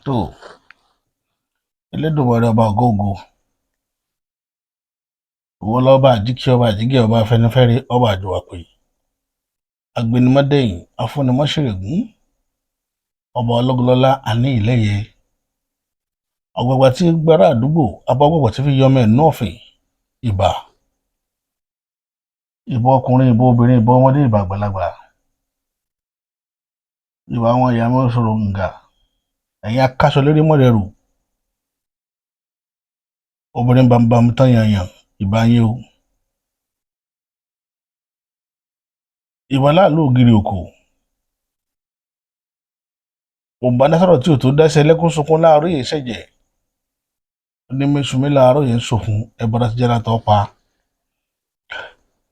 tó Elédùmarè ọba ògóògó ìwọ lọba àjíkí ọba àjígẹ ọba afẹnifẹre ọba àjùwàpè agbẹnimọdẹyìn afúnimọṣẹrẹgùn ọba ọlọgọlọlá àní ìlẹyẹ ọgbàgbà tí gbára àdúgbò abọgbọgbọ tí fi yọmọ ẹ nọọfìn ìbà ìbà ọkùnrin ìbà obìnrin ìbà ọmọdé ìbà àgbàlagbà ìbà àwọn ìyá mi sọ̀rọ̀ ǹgà ẹ̀yin akáṣọ lérí mọrẹrù obìnrin bambam tán yanyan ìbà yín o ìbà láàlú ògiri òkò òǹbánásọ̀rọ̀ tí ò tó dáṣẹ lẹ́kún sunkún láàárọ̀ yìí ṣẹ̀jẹ̀ onímẹ̀sùnmí láàárọ̀ yìí ń sòfún ẹbọra ti jẹ́ra tó pa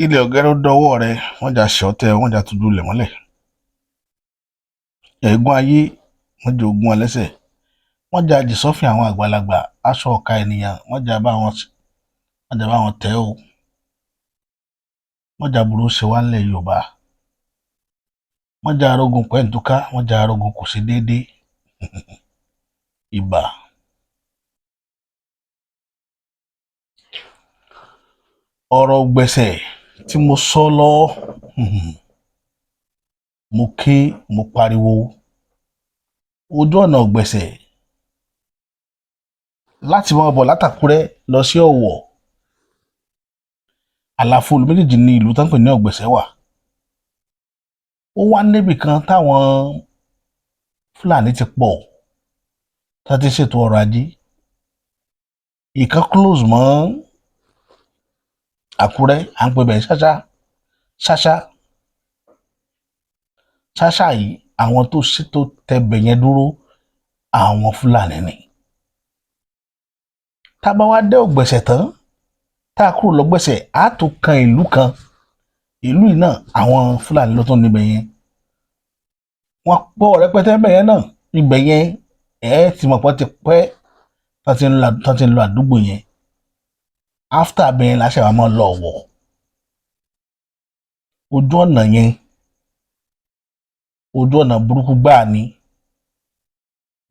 ilẹ̀ ọ̀gẹ́rẹ́ dọwọ́ rẹ wọ́n jà ṣọ́tẹ̀ wọ́n jà tuntun lẹ̀ mọ́lẹ̀ ẹ̀gbọ́n ayé wọ́n jẹ́ ogun alẹ́sẹ̀ wọ́n jà jìsọ́fìn àwọn àgbàlagbà aṣọ ọ̀ka ènìyàn wọ́n jà bá wọn tẹ́ o wọ́n jà burú ṣe wá ńlẹ̀ Yorùbá wọ́n jà arógun pẹ́ǹtúká wọ́n jà arógun kò sí déédéé ìbà. ọ̀rọ̀ Ogbese tí mo sọ lọ́wọ́ mo ké mo pariwo ojú ọ̀nà Ogbese láti máa bọ̀ látàkúrẹ́ lọ sí Ọ̀wọ̀ àlàfo méjèèjì ní ìlú tán pè ní Ogbese wà ó wá níbì kan táwọn Fúlàní ti pọ̀ tá ti ṣètò ọrọ̀ ajé ìkan close mọ́ Àkúrẹ́ à ń pè bẹ́ẹ̀ ṣáṣá yìí àwọn tó ṣètò tẹbẹ̀ yẹn dúró àwọn Fúlàní ni tá a bá wá dé Ogbese tán tá a kúrò lọ́gbẹ̀sẹ̀ á tún kan ìlú yìí náà àwọn Fúlàní ló tún níbẹ̀ yẹn wọ́n pọ̀ rẹpẹtẹ bẹ̀ yẹn náà ibẹ̀ yẹn ti mọ̀ pé ti pẹ́ tán ti ń lo àdúgbò yẹn after bẹ́ẹ̀ la ṣe wá máa lọ Ọ̀wọ̀ ojú ọ̀nà yẹn ojú ọ̀nà burúkú gbáà ni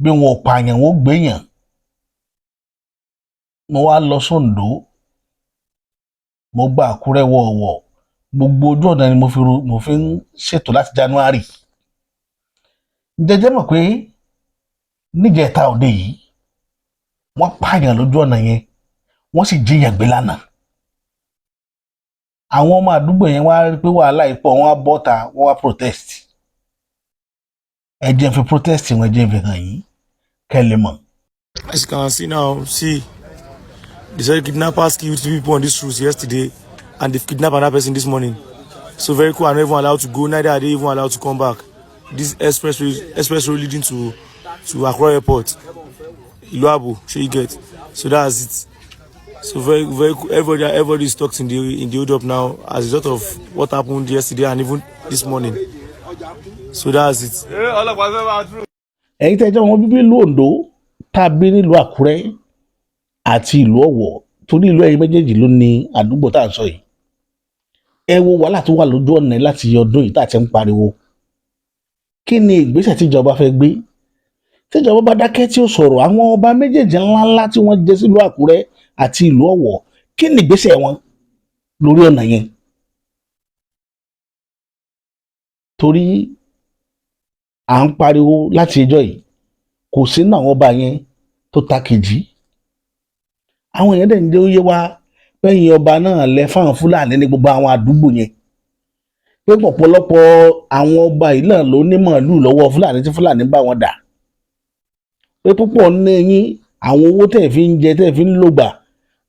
bí wọn ò pààyàn wọn ò gbéyàn mo wá lọ sóńdó mo gba Àkúrẹ́ wọ Ọ̀wọ̀ gbogbo ojú ọ̀nà ni mo fi ń ṣètò láti January jẹjẹ mọ̀ pé níjẹta òde yìí wọ́n pààyàn lójú ọ̀nà yẹn wọ́n sì jíyàn gbé lánàá àwọn ọmọ àdúgbò yẹn wá rí pé wàhálà ipò wọn á bọ́ta wọ́n wá protest ẹ jẹ́ n fi protest wọn ẹ jẹ́ n fi hàn yín kẹ́ lè mọ̀. As you can see now, they said kidnappers killed 2 people on this route yesterday and they've kidnapped another person this morning. So very cool, are not even allowed to go, neither are they even allowed to come back. This express road leading to Accra Airport, Iluabu, sure you get. So that's it. So very cool. Everybody is stuck in the hold up now as a result of what happened yesterday and even this morning. So that's it. ẹ̀yin tẹ́jọ́ wọn bíbí ìlú Ondo tàbí nílùú Àkúrẹ́ àti ìlú Ọ̀wọ̀ torí ìlú ẹ̀yin méjèèjì ló ní àdúgbò tá à ń sọ yìí ẹ wo wàhálà tó wà lójú ọ̀nà láti ọdún yìí tá à ti ń pariwo kí ni ìgbésẹ̀ tíjọba fẹ́ gbé tíjọba bá dákẹ́ tí ó sọ̀rọ̀ àwọn ọba méjèèjì ńláńlá tí wọ́n jẹ sílùú Àkúrẹ́ àti ìlú Ọ̀wọ̀ kí ni ìgbésẹ̀ wọn lórí ọ̀nà yẹn torí à ń pariwo láti ẹjọ́ yìí kò sínú àwọn ọba yẹn tó ta kejì àwọn èèyàn dẹ̀ ń jẹ́ ó yé wa pẹ́yìn ọba náà lẹ fáwọn Fúlàní ní gbogbo àwọn àdúgbò yẹn pé pọ̀pọ̀lọpọ̀ àwọn ọba yìí náà ló ní màálù lọ́wọ́ Fúlàní tí Fúlàní bá wọn dà pé púpọ̀ ní yín àwọn owó tẹ̀ fi ń jẹ tẹ̀ fi ń lògbà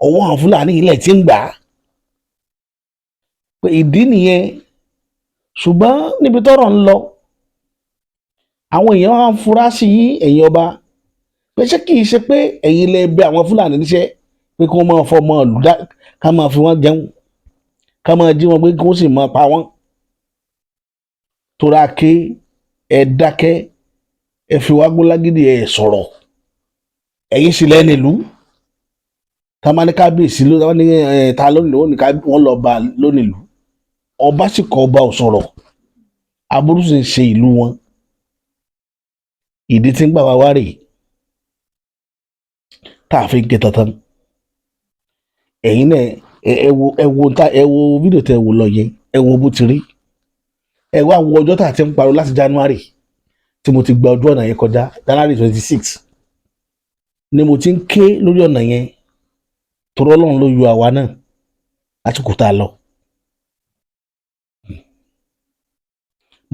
ọwọ́ àwọn Fúlàní ilẹ̀ tí ń gbà á pé ìdí nìyẹn ṣùgbọ́n níbi tọ́rọ̀ ń lọ àwọn èèyàn á fura sí ẹ̀yin ọba pé ṣé kìí ṣe pé ẹ̀yin lẹ bẹ̀ àwọn Fúlàní níṣẹ́ pé kí wọ́n máa fọmọ ìlú ká máa fi wọ́n jẹun ká máa jí wọn pé kí wọ́n sì máa pa wọ́n tóra ké ẹ dákẹ́ ẹ fi wá gbólágídí ẹ sọ̀rọ̀ ẹ̀yin sì lẹ́nu ìlú tá a máa ní kábíyèsí ló wọ́n ní ta lónìí wọ́n lọ bá lónìí ìlú ọba sì kọ́ ọba ò sọ̀rọ̀ aburú sì ń ṣe ìlú wọn ìdí tí ń gbà wá rèé tá a fi ń ké tantan ẹ̀yin náà ẹ wo fídíò tẹ wò lọ yẹn ẹ wo bó ti rí ẹ wá wo ọjọ́ tá a ti ń pariwo láti January tí mo ti gba ojú ọ̀nà yẹn kọjá January 26 ni mo ti ń ké lórí ọ̀nà yẹn torí Ọlọ́run ló yọ àwa náà lásìkò tá a lọ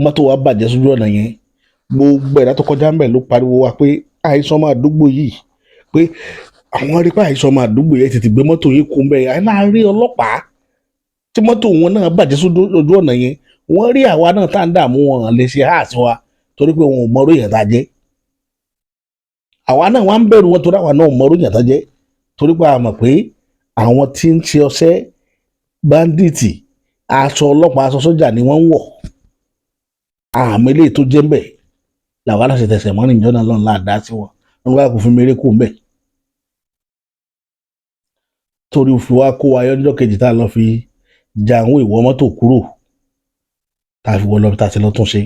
mọ́tò wa bàjẹ́ sójú ọ̀nà yẹn gbogbo ẹ̀dá tó kọjá ń bẹ̀ ló pariwo wa pé àìsàn ọmọ àdúgbò yìí pé àwọn rí pé àìsàn ọmọ àdúgbò yẹn tètè gbé mọ́tò yìí kó ń bẹ̀ ẹ̀ máa rí ọlọ́pàá tí mọ́tò wọn náà bàjẹ́ sójú ọ̀nà yẹn wọ́n rí àwa náà tá à ń dààmú wọn lè ṣe háàsì wa torí pé wọn ò mọ̀rọ̀ èèyàn tá a jẹ́ àwa náà wá ń bẹ̀rù wọn torí àwa náà ò mọ̀rọ̀ èèyàn tá a jẹ́ torí pé a mọ̀ pé àwọn tí ń ṣe ọṣẹ́ báńdíìtì aṣọ ọlọ́pàá aṣọ sójà ni wọ́n ń wọ̀ àmì ilé tó jẹ́ ń bẹ̀ làwọn aláṣẹ tẹsẹ̀ mọ́rin ìjọ náà lọ́nà láàdá sí wọn wọn bá kò fi mèrè kó ń bẹ̀ torí fi wá kó wa yọjọ́ kejì tá a lọ fi ja àwọn ìwọ mọ́tò kúrò tá a fi wọ lọ tá a ti lọ tún ṣe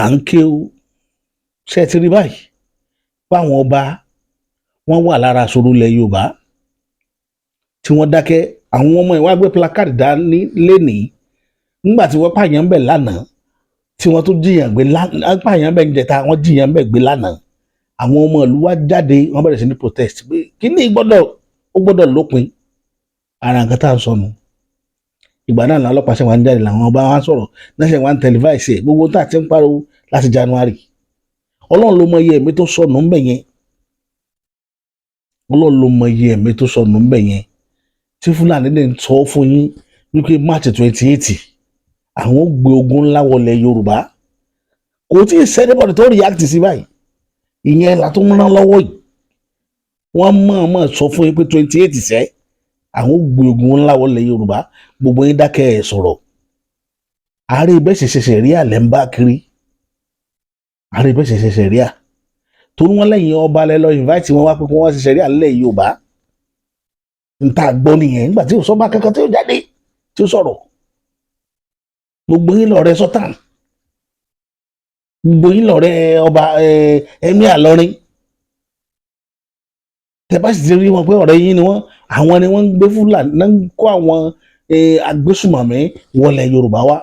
à ń ké o ṣe ti rí báyìí báwọn ọba wọn wà lára aṣọ́rú ilẹ̀ Yorùbá tí wọ́n dákẹ́ àwọn ọmọ ìwà gbé placard dání lénìí nígbà tí wọ́n pààyàn ń bẹ̀ lánàá tí wọ́n tún jiyàn gbé pààyàn ń bẹ̀ ń jẹta wọ́n jiyàn ń bẹ̀ gbé lánàá àwọn ọmọ ìlú wa jáde wọ́n bẹ̀rẹ̀ sí ní protest pé kíní ó gbọ́dọ̀ lópin ara nǹkan tá à ń sọnù ìgbà náà làwọn ọlọ́pàá ṣe wá ń jáde làwọn ọba wa sọ̀rọ̀ náà ṣe wá ń tẹlifáìsì ẹ̀ gbogbo tá à ti ń pariwo láti January Ọlọ́run ló mọ iye ẹ̀mí tó sọnù ńbẹ̀ yẹn Ọlọ́run ló mọ iye ẹ̀mí tó sọnù ńbẹ̀ yẹn tí Fúlàní lè sọ fún yín wípé March 28 àwọn gbé ogun ńlá wọlé Yorùbá kò tí ì sẹ́nìbọ̀dì tó react sí báyìí ìyẹn là tó ń rán lọ́wọ́ yìí wọ́n mọ̀ọ́mọ̀ sọ fún yín pé 28 sẹ́ àwọn gbé ogun ńlá wọlé Yorùbá gbogbo yín dákẹ́ ẹ̀ sọ̀rọ̀ ààrẹ ibẹ̀ ṣẹ̀ṣẹ̀ rí àlẹ́ ń bá kiri ààrẹ ibẹ̀ ṣẹ̀ṣẹ̀ rí à torí wọ́n lẹ́yìn ọba alẹ́ lọ invite wọn wá pé wọ́n ṣẹ̀ṣẹ̀ rí àlẹ́ Yorùbá ń ta gbọ́ nìyẹn nígbà tí òṣọ́ba kankan tí ó jáde tí ó sọ̀rọ̀ gbogbo yín lọ̀rẹ́ sọ́tàn gbogbo yín lọ̀rẹ́ ọba ẹ̀mí àlọ́rin tẹ́ bá sì ti rí wọn pé ọ̀rẹ́ yín ni wọ́n àwọn ni wọ́n ń gbé Fúlàní náà ń kó àwọn agbésùmọ̀mí wọlé Yorùbá wá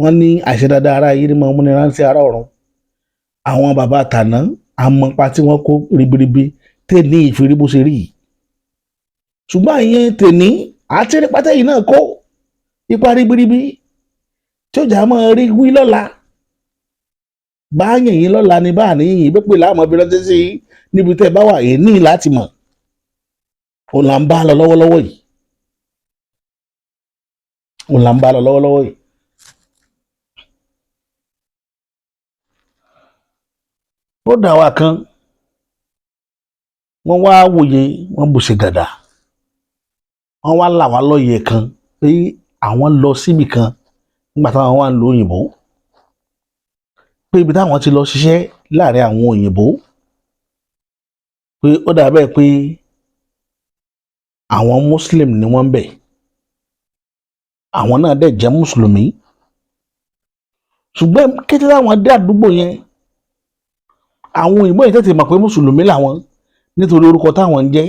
wọ́n ní àṣẹ dáadáa ara yìí ni máa múni rántí ara ọ̀run àwọn bàbá tàná àmọ́pa tí wọ́n kó ribiribi tẹ̀ ní ìfiri bó ṣe rí yìí ṣùgbọ́n àyẹn tèní àti pátá yìí náà kó ipa ribiribi tí ó jà máa rí wí lọ́la bá yìnyín lọ́la ni bá níyìn bẹ́ẹ̀ pé láàmú ọbẹ̀ rántí sí níbi tẹ́ ẹ bá wà èyí ní láti mọ̀ òun là ń bá lọ lọ́wọ́lọ́wọ́ yìí òun là ń bá lọ lọ́wọ́lọ́wọ́ yìí. bódà wa kan wọ́n wá wòye wọ́n bù ṣe gàdà wọ́n wá là wá lóye kan pé àwọn lọ síbì kan nígbà táwọn wà ń lo òyìnbó pé ibi táwọn ti lọ ṣiṣẹ́ láàrin àwọn òyìnbó pé ó dà bẹ́ẹ̀ pé àwọn muslim ni wọ́n ń bẹ̀ àwọn náà dẹ̀ jẹ́ mùsùlùmí ṣùgbọ́n kété táwọn dé àdúgbò yẹn àwọn òyìnbó yẹn tètè mọ̀ pé mùsùlùmí làwọn nítorí orúkọ táwọn ń jẹ́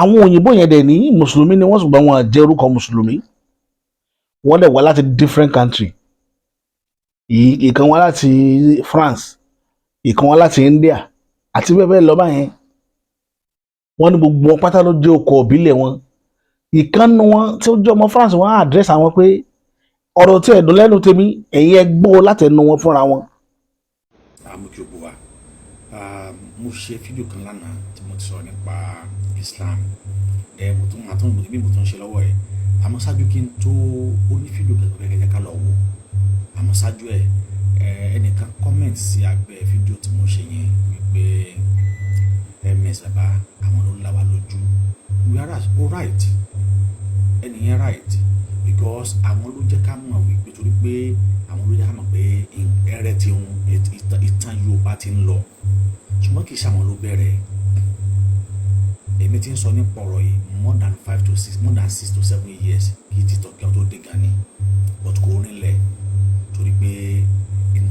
àwọn òyìnbó yẹn dẹ̀ ní mùsùlùmí ni wọ́n ṣùgbọ́n wọn jẹ́ orúkọ mùsùlùmí wọ́n dẹ̀ wá láti different country ìkan wá láti France ìkan wá láti India àti bẹ́ẹ̀ bẹ́ẹ̀ lọ báyẹn wọ́n ní gbogbo wọn pátá ló jẹ́ ọkọ̀ ìbílẹ̀ wọn ìkànnì wọn tí ó jẹ́ ọmọ France wọn á address àwọn pé ọ̀rọ̀ tí ẹ̀dùn lẹ́nu tèmi ẹ̀yin ẹ gbọ́ látẹnu wọn fúnra wọn. mo kí o bọ̀ wá mo ṣe fídíò kan lánàá tí mo ti sọ̀rọ̀ nípa Islam mo tún ṣe lọ́wọ́ ẹ̀ àmọ́ ṣáájú kí n tó ó ní fídíò kẹ̀kẹ́ ká lọ wò àmọ́ ṣáájú ẹ̀ ẹnìkan comment sí abẹ́ fídíò tí mo ṣe yẹn wípé ms bàbá àwọn ló là wá lójú whereas ó right ẹnìyẹn right because àwọn ló jẹ́ ká mọ̀ wípé torí pé àwọn ló jẹ́ ká mọ̀ pé ẹrẹ́ tí ìtàn Yorùbá ti ń lọ ṣùgbọ́n kì í ṣàwọn ló bẹ̀rẹ̀ èmi ti ń sọ nípa ọ̀rọ̀ yìí more than 6 to 7 years kì í ti tọ̀kẹ́ tó dé gan ni but kò rinlẹ̀ torí pé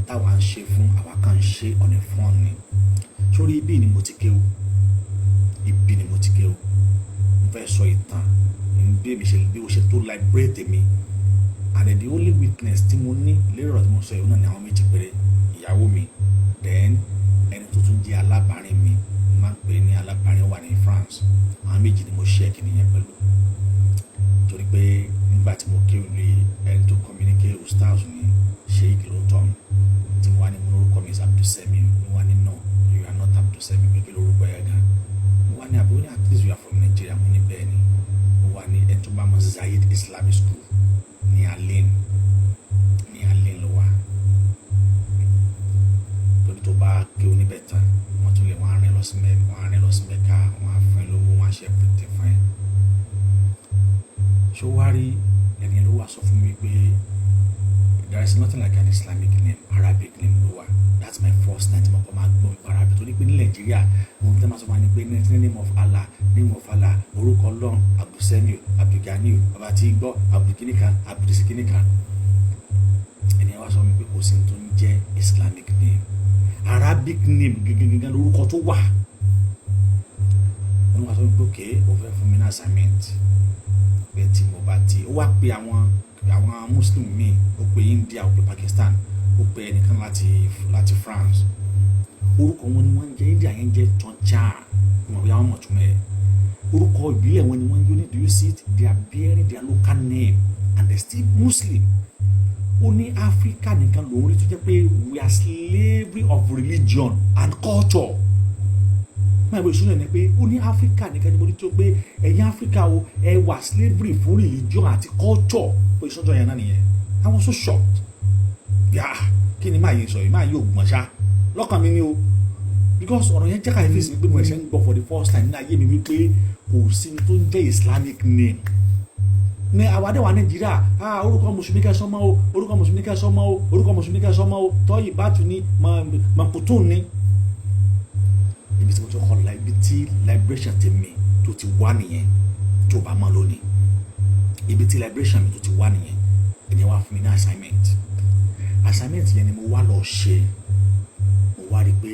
táwa ń ṣe fún àwa kan ń ṣe ọ̀nà fún ni sórí ibi ni mo ti kéwú mo fẹ́ sọ ìtàn bí o ṣe tó liberate mi and the only witness tí mo ní lérò tí mo sọ yìí náà ni àwọn méjì péré ìyàwó mi then ẹni tó tún jẹ́ alábàárìn mi máa ń pè ní alábàárìn wà ní France àwọn méjì ni mo ṣe kìíní yẹn pẹ̀lú torí pé nígbà tí mo kéwú lé ẹni tó communicate ustaz ní sheik ló tọ́ mi tí mo wá ní mo lórúkọ mi is Abdulsemi mo wá ní no you are not Abdulsemi pé kí lórúkọ yẹn gan mo wá ní àbúrò ní at least you are from Nigeria mo ní bẹ́ẹ̀ ni mo wá ní ẹni tó bá mọ Zayed Islamic School ní Allen ló wà torí tó bá kéwú níbẹ̀ tán wọ́n tún lè wọ́n á rìn lọ sí Mẹ́kà wọ́n á fún ẹ lówó wọ́n á ṣe pété fún ẹ ṣó wá rí ẹni ló wà sọ fún mi pé there is nothing like an Islamic name Arabic name ló wà that's my first night mo kọ́ máa gbọ́ ìpa Arabic torí pé ní Nàìjíríà mo tẹ́ máa sọ wá ní pé name of Allah orúkọ Ọlọ́run Abdulsemi Abdulganiu bàbá tí gbọ́ Abdulkinikan Abdulsikinikan ẹni wá sọ mi pé kò sí tó ń jẹ́ Islamic name Arabic name gẹ́gẹ́ lórúkọ tó wà wọ́n wá sọ pé òkè ó fẹ́ fún mi ní assignment bẹ́ẹ̀ tí mo bá ti ó wá pe àwọn Muslim míì ó pe India ó pe Pakistan ó pe ẹnìkan láti France orúkọ wọn ni wọ́n ń jẹ́ India yẹn jẹ́ Toncha wọn bí àwọn mọ̀túnmọ̀ ẹ̀ orúkọ ìbílẹ̀ wọn ni wọ́n ń jẹ́ ní do you see it they are bearing their local name and they still Muslim ó ní Africa nìkan lòun rí tó jẹ́ pé we are slavery of religion and culture máa bẹ ìṣúná ẹni pé ó ní Africa nìkan ni mo rí tó pé ẹ̀yin Africa o ẹ wà slavery fún religion àti culture pé ìṣọ́jọ́ yẹn náà nìyẹn I was so shocked kí ni máa yẹ sọ yìí máa yóò gbọ̀n ṣá lọ́kàn mi ni o because ọ̀rọ̀ yẹn jẹ́ ká ìfẹ́ sí pé mo ẹ̀ṣẹ̀ ń gbọ́ for the first time ní ayé mi wípé kò sí ní tó ń jẹ́ Islamic name ní àwàdẹ́wà Nàìjíríà orúkọ mùsùlùmí kẹ́ sọ́mọ́ o orúkọ mùsùlùmí kẹ́ sọ́mọ́ o orúkọ mùsùlùmí kẹ́ sọ́mọ́ o tọ́yì bátù ní mọ̀kútùn ní ibi tí mo ti kọ́ ibi tí liberation ti mi tó ti wá nìyẹn tó bá mọ́ lónìí ibi tí liberation mi tó ti wá nìyẹn ẹni wá fún mi ní assignment yẹn ni mo wá lọ ṣe mo wá rí pé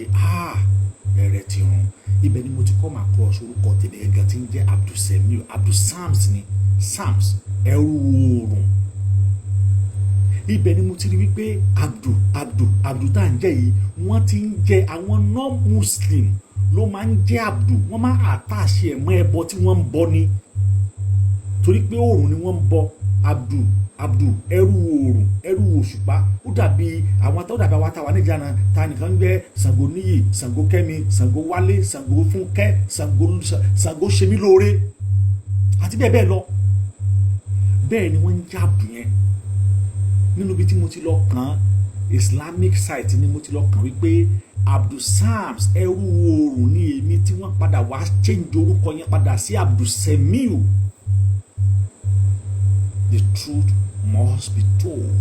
rẹ̀ ti rùn ibẹ̀ ni mo ti kọ́ máa cross orúkọ tèmi ẹ̀gá tí ń jẹ́ Abdulsemi Abdulsams ni Sams ẹrú oòrùn ibẹ̀ ni mo ti rí wípé Abdul tá à ń jẹ́ yìí wọ́n ti ń jẹ́ àwọn non-Muslim ló máa ń jẹ́ Abdul wọ́n máa àtàṣe ẹ̀mọ́ ẹbọ tí wọ́n ń bọ ni torí pé oòrùn ni wọ́n ń bọ Abdul ẹrú oòrùn ẹrú òṣùpá ó dàbí àwọn àtàwà níjà náà ta nìkan ń gbẹ́ Ṣàngó níyì Ṣàngó kẹ́mi Ṣàngó wálé Ṣàngó fúnkẹ́ Ṣàngó ṣemí lóore àti bẹ́ẹ̀ bẹ́ẹ̀ lọ bẹ́ẹ̀ ni wọ́n ń jẹ́ Abdul yẹn nínú ibi tí mo ti lọ kàn Islamic site ni mo ti lọ kàn wípé Abdulsams ẹrú oòrùn ní èmi tí wọ́n padà wá change orúkọ yẹn padà sí Abdulsemiu. The truth must be told.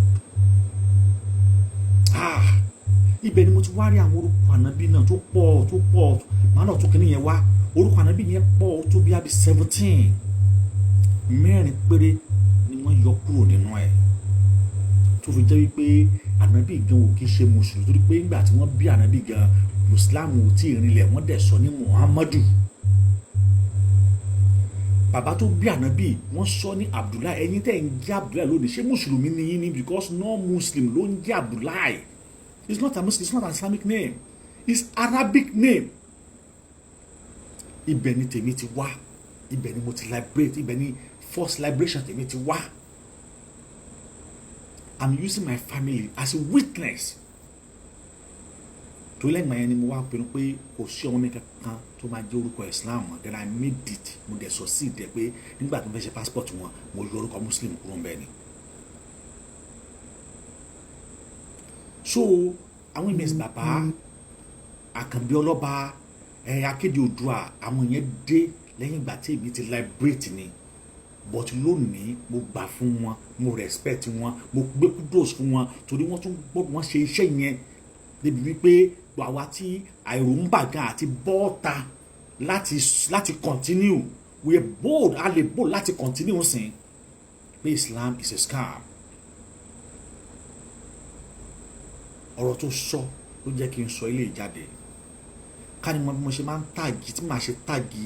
Ibẹ̀ ni mo ti wá rí àwọn orúkọ ànábì náà tó pọ̀ màá náà tó kìíní yẹn wá orúkọ ànábì yẹn pọ̀ ó tó bí i 17 mẹ́rin péré ni wọ́n yọ kúrò nínú ẹ̀ tó fi jẹ́ wípé ànábì gan ò kí ṣe mùsùlùmí torí pé nígbà tí wọ́n bí ànábì gan mùsùlùmí ò tí ì rinlẹ̀ wọ́n dẹ̀ sọ ní Muhammadu bàbá tó bí ànábì wọ́n sọ ní Abdullahi ẹ̀yin tẹ́ ń jẹ́ Abdullahi lónìí ṣé mùsùlùmí ni yín ni because non-Muslim ló ń jẹ́ Abdullahi it's not a Muslim, it's not an Islamic name, it's Arabic name. Ibẹ̀ ni tèmi ti wá ibẹ̀ ni mo ti liberate ibẹ̀ ni first liberation tèmi ti wá. I'm using my family as a witness. tó lẹ́yìn máa yẹn ni mo wá pinnu pé kò sí ọmọ mi kankan tó máa jẹ́ orúkọ Islam then I made it mo dẹ̀ succeed dẹ̀ pé nígbà tó fẹ́ ṣe passport wọn mo yọ orúkọ Muslim kúrò bẹ́ẹ̀ ni. so àwọn ìmẹ̀sì bàbá Àkànbí Ọlọ́ba Akéde Oòduà àwọn yẹn dé lẹ́yìn ìgbà tí èmi ti liberate ni but lónìí mo gbà fún wọn mo respect wọn mo gbé kudos fún wọn torí wọ́n tún gbọ́dọ̀ wọ́n ṣe iṣẹ́ yẹn débi wípé àwa tí àìrò ń bà gan àti bọ́ọ̀ta láti continue we are bold a lè bold láti continue sìn pé Islam is a scam. ọ̀rọ̀ tó sọ ló jẹ́ kí n sọ ilé ìjáde. Ká ní mo ṣe máa ń tàgì tí màá ṣe tàgì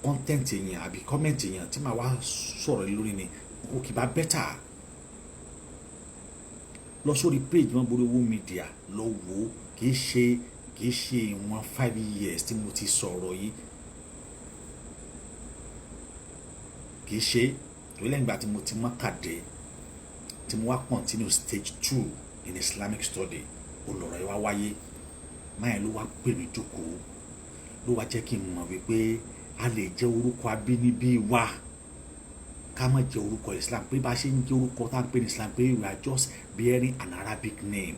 content èèyàn àbí comment èèyàn tí màá wá sọ̀rọ̀ lórí ni kò kì bá bẹ́tà. Lọ sórí page wọn borí owó media lọ wò ó, kì í ṣe ìwọ̀n 5 years tí mo ti sọ̀rọ̀ yìí, kì í ṣe ìwé lẹ́yìn ìgbà tí mo ti mọ́kàdé tí mo wá continue stage 2 in Islamic study olùrọ̀ yìí wá wáyé. Máyà ló wá pè mí jókòó, ló wá jẹ́ kí n mọ̀ wípé a lè jẹ́ orúkọ abínibí wa ká má jẹ́ orúkọ Islam, pé bá ṣe ń jẹ́ orúkọ tá à ń pè ní Islam pé we are just bearing an Arabic name.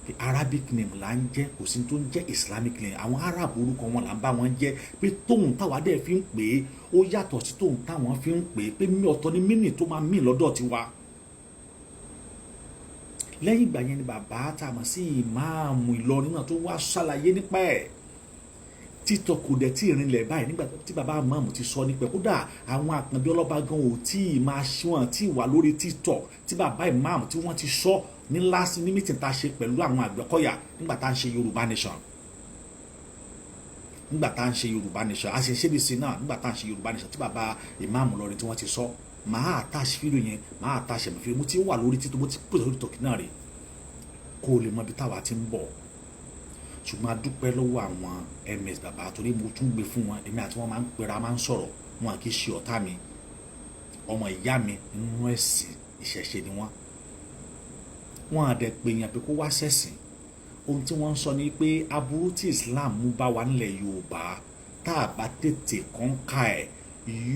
The Arabic name là ń jẹ́, kò sí tó ń jẹ́ Islamic name. Àwọn Arab orúkọ wọn là ń bá wọn jẹ́, pé tóun táwa dẹ̀ fi ń pè é ó yàtọ̀ sí tóun táwọn fi ń pè é, pé ọ̀tọ̀ ni mínì tó máa mìn lọ́dọ̀ tiwa. Lẹ́yìn ìgbà yẹn ni bàbá tá a mọ̀ sí ìmáàmù Ìlọrin náà tó wá ṣàlàyé nípa ẹ̀. TikTok kò dẹ̀ tí ìrìnlẹ̀ báyìí nígbà tí bàbá ìmáàmù ti sọ nípa ẹ̀. Kódà àwọn àpọ̀nbí ọlọ́ba gan ò tí ì máa ṣíwọ̀n tí ì wà lórí TikTok tí bàbá ìmáàmù tí wọ́n ti sọ ní meeting tá a ṣe pẹ̀lú àwọn Àgbẹ̀kọ̀yà nígbà tá a ń ṣe Yorùbá Nation. A ṣe ṣébi sí náà nígbà tá a ń ṣe Yorùbá Nation tí bàbá ìmáàmù lọrin tí wọ́n ti sọ. Màá attach fídíò yẹn, màá attach ẹ̀mí fídíò mo ti wà lórí TikTok, mo ti pèsè lórí TikTok náà rè kó o lè mọ ibi táwa ti ń bọ̀. Ṣùgbọ́n a dúpẹ́ lọ́wọ́ àwọn ms bàbá torí mo tún gbé fún wọn, èmi àti wọn máa ń pera máa ń sọ̀rọ̀, wọn kì í ṣe ọ̀tá mi, ọmọ ìyá mi nínú ẹ̀sìn ìṣẹ̀ṣe ni wọ́n. Wọ́n á dẹ̀ pé yẹn pé kó wá ṣẹ̀sìn. Ohun tí wọ́n ń sọ ni pé aburú tí Islam mú bá wa nílẹ̀ Yorùbá tá a bá tètè kọ́ńkà ẹ̀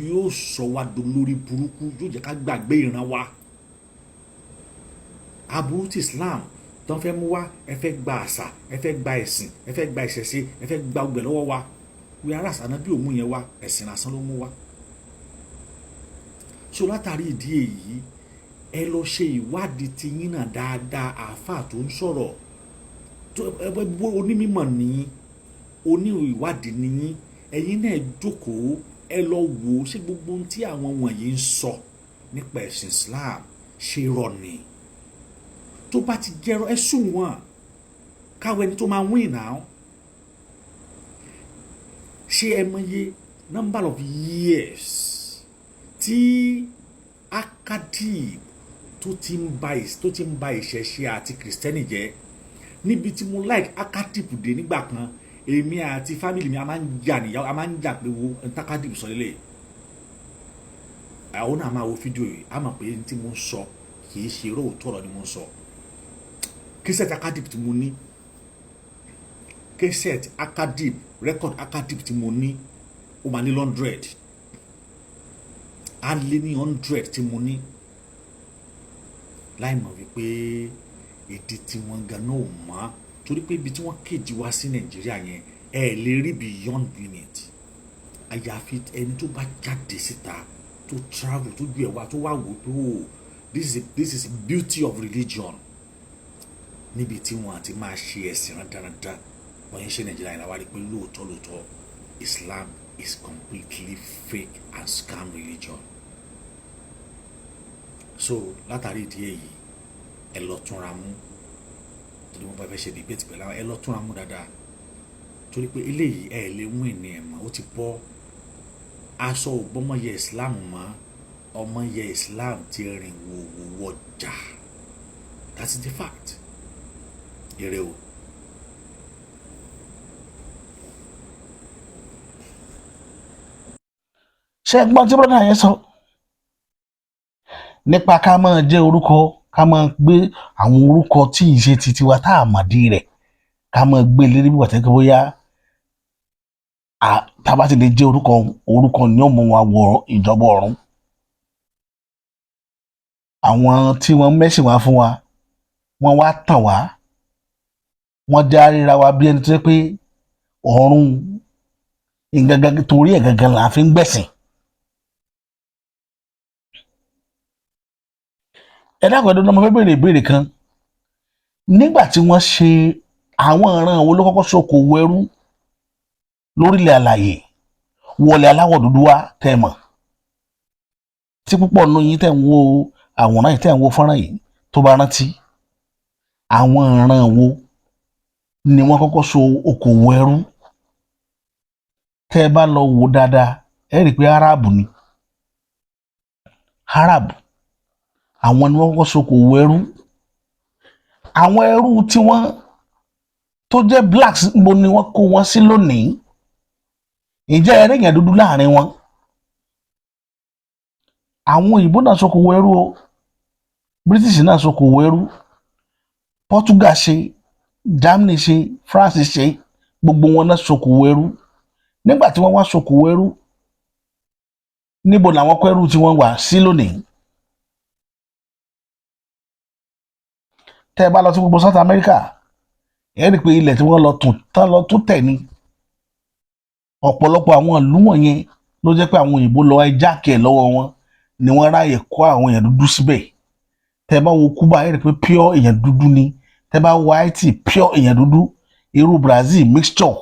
yóò sọ wá dolórí burúkú, yóò jẹ́ ká gbàgbé ìran wa. Aburú tí Islam tó ń fẹ́ mú wá, ẹ fẹ́ gba àṣà, ẹ fẹ́ gba ẹ̀sìn, ẹ fẹ́ gba ìṣẹ̀ṣe, ẹ fẹ́ gba ọgbẹ̀ lọ́wọ́ wa. Whereas Ànábì ò mú yẹn wá, ẹ̀sìn lásán ló mú wá. So látàrí ìdí èyí ẹ lọ ṣe ìwádìí ti yín náà dáadáa. Àáfàá tó ń sọ̀rọ̀ onímọ̀ nìyí, ìwádìí nìyí, ẹ̀yin náà jókòó ẹ lọ wò ó ṣé gbogbo ohun tí àwọn wọ̀nyí ń sọ nípa ẹ̀sìn Islam ṣe rọ̀ ni. Tó bá ti jẹ́rọ ẹ sùn wọn káwọ ẹni tó máa win now. Ṣé ẹ mọye number of years tí Akadib tó ti ń ba ìṣẹ̀ṣe àti kìrìsìtẹ́nì jẹ́. Níbi tí mo like Akadib dé nígbà kan, èmi àti family mi a máa ń jà pé wo Akadib sọ lélẹ̀. Àwọn náà máa wo fídíò yìí a mọ̀ pé ní tí mo ń sọ kì í ṣe róòtọ́ ọ̀rọ̀ ni mo ń sọ. Késẹ̀tì Akadib tí mo ní, késẹ̀tì Akadib, rẹ́kọ̀dì Akadib tí mo ní ó máa ní 100, á lé ní 100 tí mo ní. Láì mọ̀ wípé èdè tí wọ́n gan náà ò mọ́, torí pé ibi tí wọ́n kéjì wá sí Nàìjíríà yẹn ẹ lè rí beyond unit. Àyàfi ẹni tó bá jáde síta tó travel tó ju ẹ̀wà tó wá wò pé oh this is beauty of religion. Níbi tí wọ́n àti máa ṣe ẹ̀sìn rán dáradára wọ́n yẹn ṣe Nàìjíríà yẹn láwárí pé lóòótọ́ Islam is completely fake and scam religion. So látàrí ìdí èyí ẹ lọ túnra mú, torí wọ́n bá fẹ́ ṣe debate pẹ̀lú àwọn ẹ lọ túnra mú dáadáa, torí pé eléyìí ẹ lè win ní ẹ̀ mọ́, ó ti bọ́. Aṣọ ògbọ́mọ yẹ Islam mọ́, ọmọ yẹ Islam ti rìn wò wọjà. That is the fact. Ire o. Ṣé ẹ gbọ́n tí brọ́dà yẹn sọ nípa ká máa jẹ́ orúkọ, ká máa gbé àwọn orúkọ tí ì ṣe titi wa tá a mọ̀ dí rẹ̀ ká máa gbé lérí bí wàtí bóyá tá a bá ti lè jẹ́ orúkọ ni ó mú wa wọ ìjọba ọ̀run. Àwọn tí wọ́n mẹ́sìn wá fún wa wọ́n wá tàn wá, wọ́n já ríra wa bí ẹni tó ṣe pé ọ̀run ìgangan torí ẹ̀ gangan là ń fi ń gbẹ̀sìn. Ẹ dákun ẹ̀dùn náà mo fẹ́ béèrè ìbéèrè kan. Nígbà tí wọ́n ṣe àwọn ìran wo ló kọ́kọ́ ṣokòwò ẹrú lórílẹ̀ àlàyé wọlé aláwọ̀ dúdú wá tẹ́ mọ̀, tí púpọ̀ nínú yín tẹ́ ń wo àwòrán yìí tẹ́ ń wo fọ́nrán yìí tó bá rántí. àwọn ìran wo ni wọ́n kọ́kọ́ so okòwò ẹrú. Tẹ́ ẹ bá lọ wò dáadáa ẹ rí i pé Arab ni àwọn ni wọ́n kọ́kọ́ so okòwò ẹrú. Àwọn ẹrú tí wọ́n tó jẹ́ blacks níbo ni wọ́n kó wọn sí lónìí? Ǹjẹ́ ẹ rí èèyàn dúdú láàrin wọn? Àwọn òyìnbó náà ṣokòwò ẹrú o, British náà ṣokòwò ẹrú, Portugal ṣe, Germany ṣe, France ṣe, gbogbo wọn náà ṣokòwò ẹrú. Nígbà tí wọ́n wá ṣokòwò ẹrú, níbo làwọn kó ẹrú tí wọ́n wà sí lónìí? Tẹ́ ẹ bá lọ sí gbogbo South America ẹ rí i pé ilẹ̀ tí wọ́n lọ tún tẹ̀ ni. Ọ̀pọ̀lọpọ̀ àwọn ìlú wọ̀nyẹn ló jẹ́ pé àwọn òyìnbó lọ hijack ẹ̀ lọ́wọ́ wọn ni wọ́n ráàyè kó àwọn èèyàn dúdú síbẹ̀. Tẹ́ ẹ bá wo Cuba ẹ rí i pé pure èèyàn dúdú ni. Tẹ́ ẹ bá wo Haiti pure èèyàn dúdú. Irú Brazil mixture,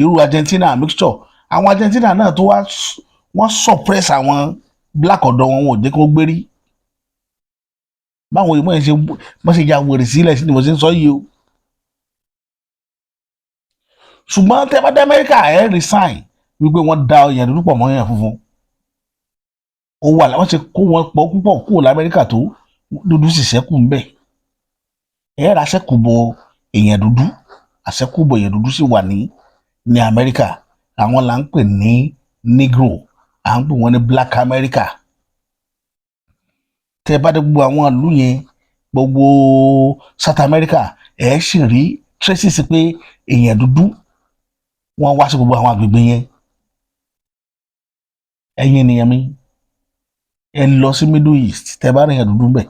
irú Argentina mixture. Àwọn Argentina náà tó wọ́n suppress àwọn black ọ̀dọ́ wọn ò jẹ́ kí wọ́n gbérí. Báwọn òyìnbó yẹn ṣe ya wèrè sílẹ̀ sí ni mo ṣe ń sọ yìí o. Ṣùgbọ́n tẹ́ bá dé Amẹ́ríkà ẹ̀ rí sign wípé wọ́n da èèyàn dúdú pọ̀ mọ́ èèyàn funfun. Ó wà láwọn ṣe kó wọn pọ̀ púpọ̀ kúrò l'Amẹ́ríkà tó dúdú sì ṣẹ́kù ń bẹ̀. Ẹ̀ rà àṣẹ́kùbọ̀ èèyàn dúdú, àṣẹ́kùbọ̀ èèyàn dúdú sì wà ní Amẹ́ríkà. Àwọn là ń pè ní Negro, à ń pè wọ́n ní Black America. Tẹ́ bá dé gbogbo àwọn ìlú yẹn, gbogbo South America ẹ̀ sì rí traces pé èèyàn dúdú wọ́n wá sí gbogbo àwọn agbègbè yẹn. Ẹ̀yin ènìyàn mi, ẹ lọ sí Middle East tẹ́ bá rí èèyàn dúdú ńbẹ̀.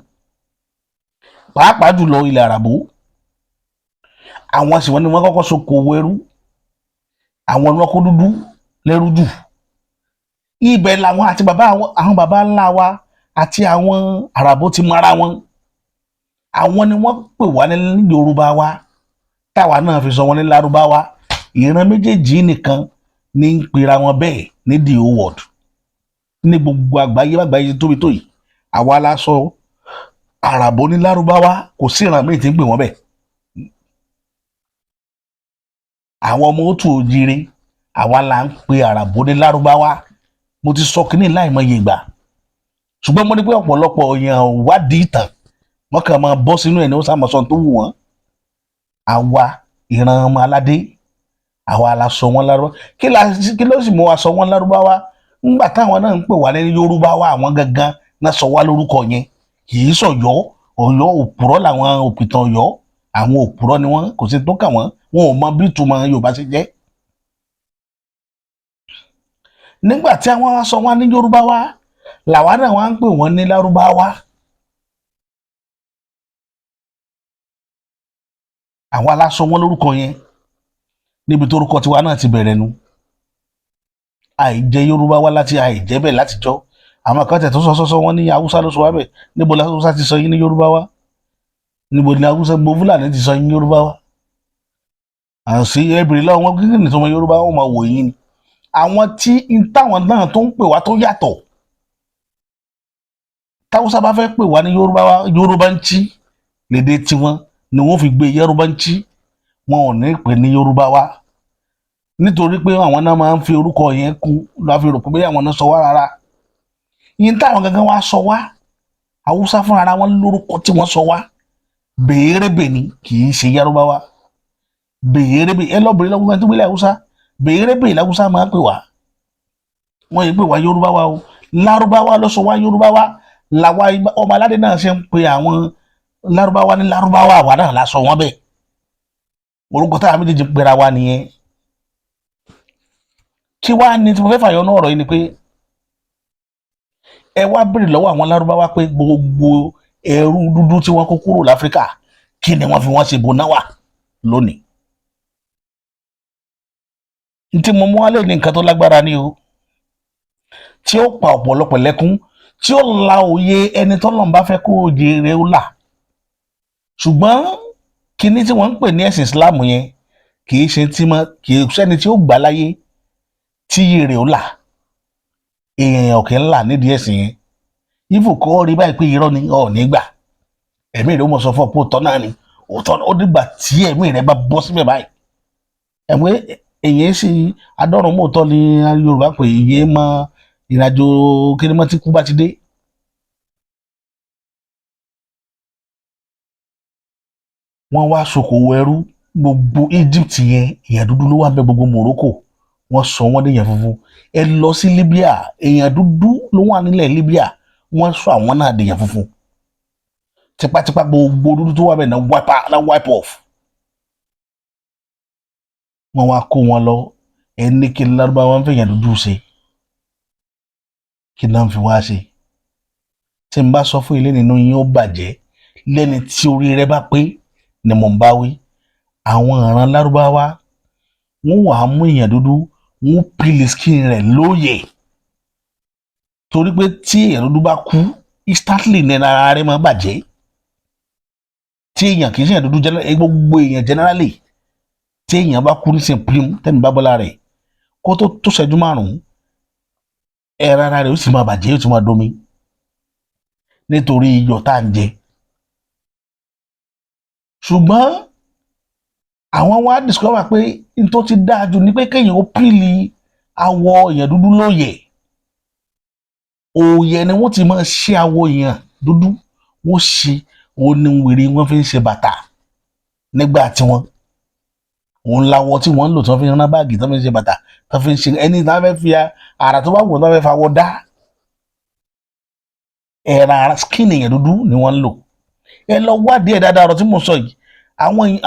Pàápàá jùlọ ilẹ̀ àràbò, àwọn sì wọ́n ni wọ́n kọ́kọ́ ṣokòwò ẹrú. Àwọn ni wọ́n kó dúdú lẹ́rú jù. Ibẹ̀ làwọn àti àwọn bàbá ńlá wa àti àwọn àràbò ti mara wọn. Àwọn ni wọ́n pè wá ní Yorùbá wa, táwa náà fi sọ wọn ní Lárúbáwá. Ìran méjèèjì nìkan ní ń pera wọn bẹ́ẹ̀ ní the whole world. Ní gbogbo àgbáyé tóbi tó yìí, àwa la sọ àràbò ní Lárúbáwá, kò sí ìran míì tí ń pè wọ́n bẹ́ẹ̀. Àwọn ọmọ òtù òjire, àwa la ń pe àràbò ní Lárúbáwá. Mo ti sọ kínní láìmọye ìgbà. Ṣùgbọ́n mo ní pé ọ̀pọ̀lọpọ̀ èèyàn wádìí ìtàn, wọ́n kàn máa bọ́ sínú ẹ̀ ní ó sàmọ̀sọ tó wù wọ́n. Àwa ìran ọmọ aládé, àwa la sọ wọ́n Lárúbáwá. Kí ló sì mú wa sọ wọ́n Lárúbáwá? Ńgbà táwọn náà ń pè wá ní Yorùbáwá, àwọn gangan náà sọ wá lórúkọ yẹn. Kì í sọ̀yọ́, Ọ̀yọ́ òpùrọ́ làwọn òpìtàn Ọ̀yọ́. Àwọn òpùrọ́ ni wọ́n, kò sí tó kàn wọ́n. Wọn ò mọ bí ìtumọ̀ Yorùbá ṣe jẹ́. Nígbà tí àwọn wá sọ wọ́n ní Yorùbáwá, làwa náà wá ń pè wọ́n ní Lárúbáwá. Àwa la sọ wọ́n lórúkọ yẹn níbi tó orúkọ tiwa náà ti bẹ̀rẹ̀ nu. Àìjẹ Yorùbáwá láti àìjẹ́ bẹ́ẹ̀ látijọ́. Àwọn kan tẹ̀ tó sọ wọ́n ní Haúsá ló sọ wá bẹ̀. Níbo la Haúsá ti sọ yín ní Yorùbáwá? Níbo ni Haúsá gbogbo Fúlàní ti sọ yín ní Yorùbáwá? Àǹsí ẹbìrì lọ́wọ́ wọn kíkì ní tọmọ Yorùbá wọn máa wò yín ni. Àwọn tí táwọn náà tó ń pè wá tó yàtọ̀. Táwùsá bá fẹ́ pè wá ní Yorùbáwá, Yorùbá ń chí lédè tiwọn ni wọ́n fi gbé Yorùbá ń chí. Wọn ò ní pè ní Yorùbáwá. Nítorí pé àwọn náà máa ń fi orúkọ yẹn kún, la fi rò pé àwọn náà sọ wá rárá. Yín táwọn gangan wá sọ wá, Haúsá fún ara wọn lórúkọ tí wọ́n sọ wá. Bèèrèbè ni, kì í ṣe Yorùbáwá. Bèèrèbè, ẹ lọ́bìnrin lọ́wọ́ kan tó gbélé Haúsá. Bèèrèbè l'Haúsá máa ń pè wá. Wọ́n yìí pè wá Yorùbáwá o. Lárúbáwá ló sọ wá Yorùbáwá. Làwa ọmọ aládé náà ṣe ń pe àwọn Lárúbáwá ní Lárúbáwá, àwa náà la sọ wọ́n bẹ́ẹ̀. Orúkọ táwa méjèèjì pera wa nìyẹn. Kí wá ní tí mo fẹ́ fàyọ náà ọ̀rọ̀ yìí ni pé ẹ wá béèrè lọ́wọ́ àwọn Lárúbáwá pé gbogbo ẹrú dúdú tí wọ́n kó kúrò l'Áfíríkà kí ni wọ́n fi wọ́n ṣe bò náà wà lónìí. Tí mo mú wálé ní nǹkan tó lágbára ni o, tí ó pa ọ̀pọ̀lọpọ̀ lẹ́kún, tí ó la òye ẹni tọ́lọ́run bá fẹ́ kó òye rẹ̀ ó là. Ṣùgbọ́n kíní tí wọ́n ń pè ní ẹ̀sìn Islam yẹn kì í sẹ́ni tí ó gbà láyé tí iye rẹ̀ ó là. Èèyàn ọ̀kẹ́ ńlá nídìí ẹ̀sìn yẹn. Ifò kọ́ rí báyìí pé irọ́ ni ọ̀ nígbà. Ẹ̀mí rẹ̀ ó mọ̀ sọ fún ọ̀pọ̀ tọ́ náà ni òótọ́ ó dìgbà tí ẹ̀mí rẹ bá bọ́ síbẹ̀ báyìí ẹ̀wẹ́ èyí sì adọ́rùn mọ́tọ́ ni Yorùbá pé èyí mọ ìrìnàjò kínímọ́ tí kú bá ti dé. wọ́n wá ṣòkòwò ẹrú gbogbo Egypt yẹn èèyàn dúdú ló wà bẹ gbogbo Morocco wọ́n sọ wọ́n déyàn funfun ẹ lọ sí Libya èèyàn dúdú ló wà nílẹ̀ Libya wọ́n sọ àwọn náà déyàn funfun tipátipá gbogbo dúdú tó wà bẹ náà wipe off wọ́n wá kó wọn lọ ẹni kí Lárúbáwá ń fẹ̀yàn dúdú ṣe kí náà ń fi wá ṣe tí n bá sọ fún ilé nínú yín ó bàjẹ́ lẹ́ni tí orí rẹ bá pé ni mò ń bá wí àwọn ìran Lárúbáwá wọ́n wà á mú èèyàn dúdú wọ́n pílì skin rẹ̀ lóye torí pé tí èèyàn dúdú bá kú instantly ní ara rẹ̀ máa bàjẹ́ tí èèyàn kì í ṣe èèyàn dúdú gbogbo èèyàn generally tí èèyàn bá kú nísìnyí prim tẹ́mi bá bọ́lá rẹ̀ kó tó ṣẹ́jú márùn-ún ẹ̀rọ ara rẹ̀ ó sì máa bàjẹ́ ó sì máa domi nítorí iyọ̀ tá à ń jẹ ṣùgbọ́n àwọn wá discover pé n tó ti dáa jù ni pé kéèyàn ó pílì awọ èèyàn dúdú lóye òòyẹ ni wọ́n ti máa ṣe awọ èèyàn dúdú wọ́n ṣe oníwèrè wọ́n fi ń ṣe bàtà nígbà tiwọn òun láwọ tí wọ́n ń lò tí wọ́n fi ń rán báàgì tí wọ́n fi ń ṣe bàtà tí wọ́n fi ń ṣe ẹni tí wọ́n fẹ́ fi ara tó bá wù tí wọ́n fẹ́ fawọ dá ẹ̀rà ara skin èèyàn dúdú ni wọ́n ń lò ẹ lọ wádìí ẹ̀ dáadáa ọ̀rọ̀ tí mo sọ yìí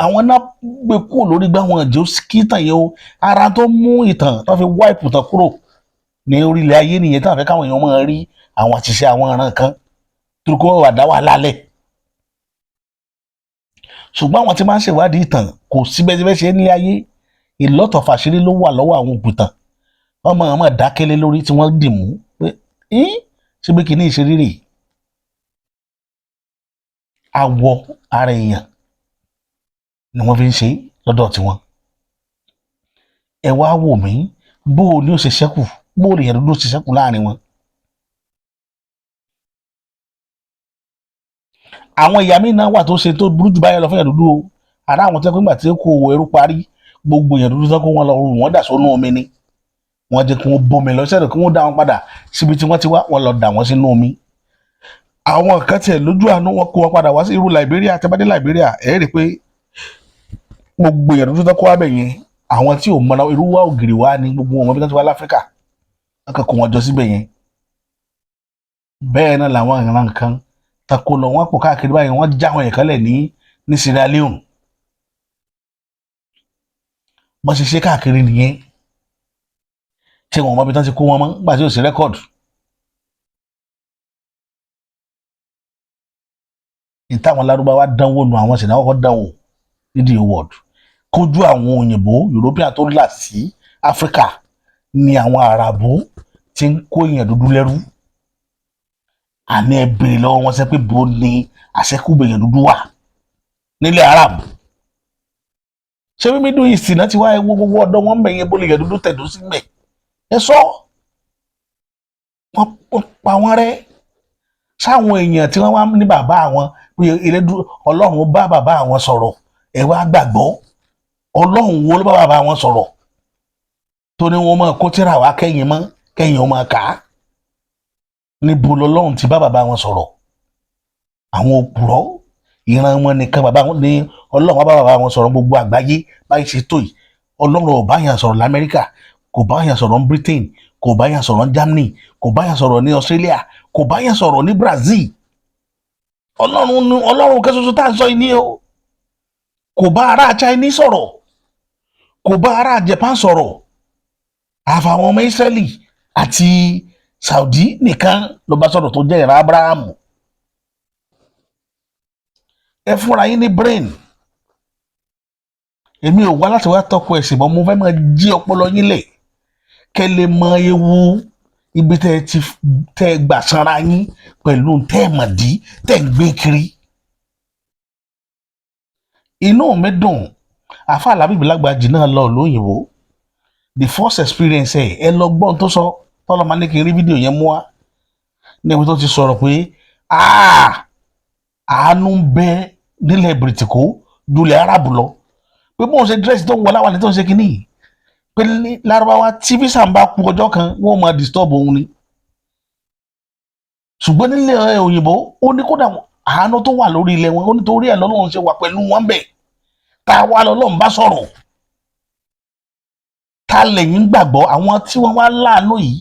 àwọn náà gbé kúrò lórí gbá wọn jẹ́ kí ìtàn yẹn o ara tó mú ìtàn tó fi wáìpù tán kúrò ní orílẹ̀ ayé nìyẹn tí wọ́n fẹ́ káwọn èèyàn máa rí àwọn àṣìṣe àwọn ọ̀ràn kan torí kó wà dá wà lálẹ́ ṣùgbọ́n àwọn tí máa ń ṣèwádìí ìtàn kò síbẹ̀síbẹ̀ ṣe nílé ayé ìlọ́tọ̀ fàṣírí ló wà lọ́wọ́ àwọn òpìtàn wọ́n máa dákẹ́lé lórí tí wọ́n dì mú pé ṣé bí kìíní ìṣeré awọ ara èèyàn ni wọ́n fi ń ṣe lọ́dọ̀ tiwọn ẹ wá wò mí bó o ní ó ṣe ṣẹ́kù bó o lè yẹn dúdú ṣe ṣẹ́kù láàrin wọn. àwọn ìyá mi náà wà tó ṣe tó burú jù báyẹn lọ fún yẹn dúdú o àrà àwọn tó ń gbà tí kò ẹrú parí gbogbo yẹn dúdú tán kó wọn lọ rù wọn dà sónú omi ni wọ́n jẹ́ kí wọ́n bomi lọ sẹ́dọ̀ kí wọ́n dá wọn padà síbi tí wọ́n ti wá wọn lọ dà wọ́n sínú omi. àwọn kan tiẹ̀ lójú àánú wọn kó wọn padà wá sí irú Liberia tẹ́bádé Liberia ẹ̀ rí i pé gbogbo èèyàn dúdú tó kọ́ wábẹ̀ yẹn àwọn tí ò mọ̀nà irú wa ògiri wa ni gbogbo wọn bí wọ́n ti wá láfíríkà wọ́n kàn kó wọn jọ síbẹ̀ yẹn bẹ́ẹ̀ náà làwọn ìran kan tako lọ wọ́n pọ̀ káàkiri báyìí wọ́n já àwọn èèyàn lẹ̀ ní Sierra Leone wọ́n ṣe ṣe káàkiri nìyẹn tí wọn mọ bí wọ́n ti kó wọn mọ́ nígbà tí ò sí rẹ́kọ̀dù ìtàwọn Lárúbáwá dánwò nù àwọn ṣẹ̀dá kọ́kọ́ dánwò nídìí world kójú àwọn òyìnbó European tó là sí Áfíríkà ni àwọn Àràbù ti ń kó èèyàn dúdú lẹ́rú àní ẹ béèrè lọ́wọ́ wọn sẹ́ pé bó ni àṣẹ́kùbọ̀ èèyàn dúdú wà nílẹ̀ Àràbù ṣé bí Middle East náà ti wá ewu gbogbo ọ̀dọ̀ wọn bẹ̀yẹn bó lè yẹn dúdú tẹ̀dó sí mẹ́ ẹ sọ wọ́n pa wọ́n rẹ́ sáwọn èèyàn tí wọ́n wá ní bàbá àwọn pé Ọlọ́run bá bàbá àwọn sọ̀rọ̀ ẹ wá gbàgbọ́ Ọlọ́run wo ló bá bàbá wọn sọ̀rọ̀ tó ní wọn máa kó tíra wá kẹ́yìn ó máa kà á níbo lọ́lọ́run ti bá bàbá wọn sọ̀rọ̀ àwọn òpùrọ́ ìran wọn nìkan bàbá wọn ní Ọlọ́run bá bàbá wọn sọ̀rọ̀ gbogbo àgbáyé báyìí ṣe tó yìí Ọlọ́run ò bá yàn sọ̀rọ̀ l'Amẹ́ríkà kò bá yàn sọ̀rọ̀ ní Britain kò bá yàn sọ̀rọ̀ ní Germany kò bá yàn sọ̀rọ̀ ní Australia kò bá yàn sọ̀rọ̀ ní Brazil Ọlọ́run kẹsọsọ tá à ń sọ yìí ní o kò bá ará Chinese sọ̀rọ̀ kò bá ará Japan sọ̀rọ̀ àfàwọn ọmọ Israeli àti Saudi nìkan ló bá sọ̀rọ̀ tó jẹ́ ìran Abrahamu ẹ fúnra yín ní brain èmi ò wá láti wá tọ́kọ ẹ̀sìn mọ́ mo fẹ́ máa jí ọpọlọ yín lẹ̀ kẹ́ lè mọ ewu ibi tẹ́ ẹ gbà sanra yín pẹ̀lú tẹ́ ẹ mọ̀ dí tẹ́ ẹ gbé kiri. inú mi dùn àfa Alábí Lágbàjì náà lọ lóyìnbó the first experience ẹ lọ gbọ́n tó sọ tọ́lọ́mọ ní kí n rí fídíò yẹn mú wá níbi tó ti sọ̀rọ̀ pé àánú ń bẹ nílẹ̀ Bìrìtìkó dulẹ̀ Arab lọ pé bóun ṣe dírẹ́sì tó ń wọ láwàlẹ̀ tó ń ṣe kínní yìí pé lárúbáwá tí visa ń bá kú ọjọ́ kan wọ́n máa disturb òun ni ṣùgbọ́n nílẹ̀ òyìnbó ó ní kódà àánú tó wà lórí ilẹ̀ wọn ó nítorí ẹ̀ lọ́lọ́run ṣe wà pẹ̀lú wọn bẹ̀ tá a wá lọ́lọ́run bá sọ̀rọ̀ ta lẹ́yìn gbàgbọ́ àwọn tí wọ́n wá láàánú yìí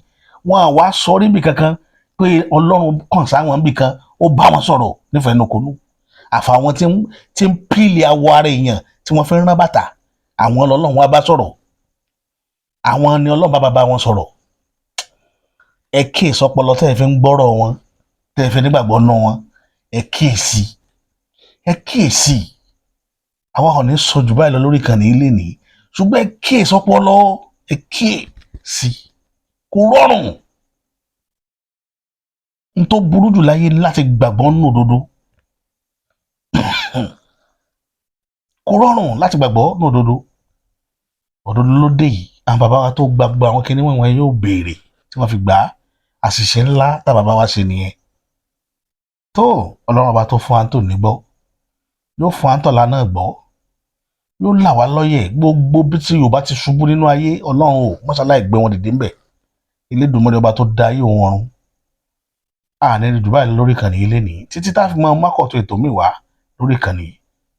wọn àwa sọ níbi kankan pé ọlọ́run kàn sáwọn níbi kan ó bá wọn sọ̀rọ̀ nífẹ̀ẹ́ nukunu àfàwọn tí ń píìlì awọ ara èèyàn tí wọ́n fi ń rán bàtà àwọn ọlọ́run wá bá sọ̀rọ̀ àwọn ni ọlọ́run bá wọn sọ̀rọ̀ ẹ kíyèsí ọpọlọ tẹ́ ẹ fi ń gbọ́rọ̀ wọn tẹ́ ẹ fi nígbàgbọ́ nú wọn ẹ kíyèsí àwa ò ní sọ jù báyìí lọ lórí ìkànnì ilé nìyí ṣùgbọ́n ẹ kíyèsí ọpọlọ ẹ kíyèsí kò rọrùn n tó burú jù láyé ni láti gbàgbọ́ nínú òdodo kò rọrùn láti gbàgbọ́ nínú òdodo ló dé yìí àwọn bàbá wa tó gbàgbọ́ àwọn kinní wọ̀nyí yóò béèrè tí wọ́n fi gbà á àṣìṣe ńlá tá bàbá wa ṣe nìyẹn tó ọlọ́run ọba tó fún àǹtò nígbọ́ yóò fún àǹtọ̀lá náà gbọ́ yóò là wá lọ́yẹ̀ gbogbo bí tí Yorùbá ti ṣubú nínú ayé ọlọ́run ò mọ́ṣáláì gbé wọn dìde ńbẹ̀ Elédùmarè ọba tó dá ayé òun ọ̀run àní ní Dubai lórí ìkànnì ilé nìyí títí tá a fi mọ mákọ̀tún ètò mi wá lórí ìkànnì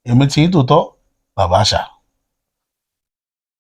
èmi tí yín tòótọ́ bàbá àṣà.